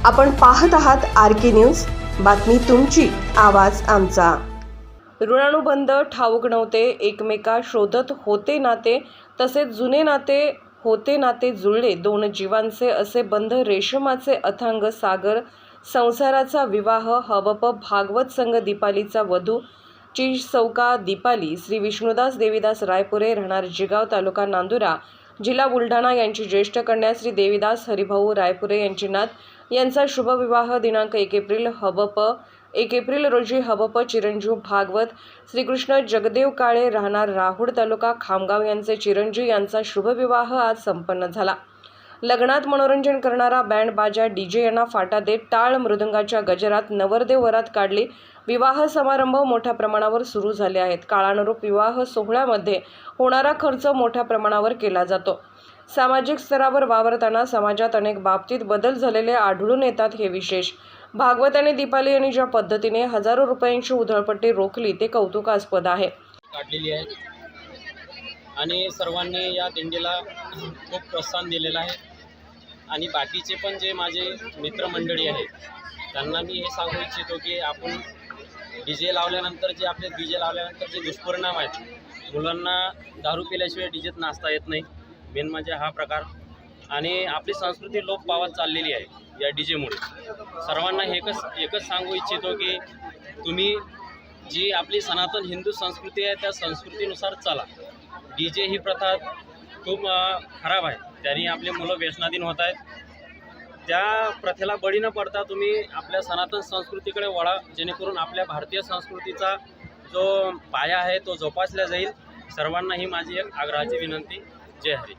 आपण पाहत आहात RK न्यूज, बातमी तुमची, आवाज आमचा। ऋणानुबंध ठाऊक नव्हते, एकमेका शोधत होते नाते, तसेच जुने नाते होते, नाते जुळले दोन जीवांचे असे बंध, रेशमाचे अथांग सागर, संसाराचा विवाह, हवप भागवत संघ दीपालीचा वधू ची सौका दीपाली श्री विष्णुदास देवीदास रायपुरे, राहणार जिगाव, तालुका नांदुरा, जिल्हा बुलढाणा यांची ज्येष्ठ कन्या श्री देवीदास हरिभाऊ रायपुरे यांची नात यांचा शुभविवाह दिनांक 1 एप्रिल रोजी हवप चिरंजीव भागवत श्रीकृष्ण जगदेव काळे, राहणार राहुड, तालुका खामगाव यांचे चिरंजीव यांचा शुभविवाह आज संपन्न झाला। लग्नात मनोरंजन करणारा बँड बाजा DJ यांना फाटा देत टाळ मृदुंगाच्या गजरात नवरदेव वरात काढली। विवाह समारंभ मोठ्या प्रमाणावर सुरू झाले आहेत। काळानुरूप विवाह सोहळ्यामध्ये होणारा खर्च मोठ्या प्रमाणावर केला जातो। सामाजिक स्तरावर वावरताना समाजात अनेक बाबतीत बदल झालेले आढळून येतात हे विशेष। भागवत आणि दीपाली यांनी ज्या पद्धतीने हजारो रुपयांची उधळपट्टी रोखली ते कौतुकास्पद आहे। काढलेली आहे आणि सर्वांनी या दिंडीला खूप प्रोत्साहन दिलेलं आहे आणि बाकीचे पण जे माझे मित्रमंडळी आहेत त्यांना मी हे सांगू इच्छितो की आपण DJ लावल्यानंतर जे दुष्परिणाम आहेत, मुलांना दारू पिल्याशिवाय डीजेत नाचता येत नाही, मेन म्हणजे हा प्रकार, आणि आपली संस्कृती लोप पावत चाललेली आहे या डीजेमुळे। सर्वांना एकच सांगू इच्छितो की तुम्ही जी आपली सनातन हिंदू संस्कृती आहे त्या संस्कृतीनुसार चला। डीजे ही प्रथा खूप खराब आहे, त्यांनी आपले मुलं व्यसनाधीन होत आहेत। त्या प्रथेला बळी न पडता तुम्ही आपल्या सनातन संस्कृतीकडे वळा, जेणेकरून आपल्या भारतीय संस्कृतीचा जो पाया आहे तो जोपासला जाईल। सर्वांना ही माझी एक आग्रहाची विनंती। जय हरी।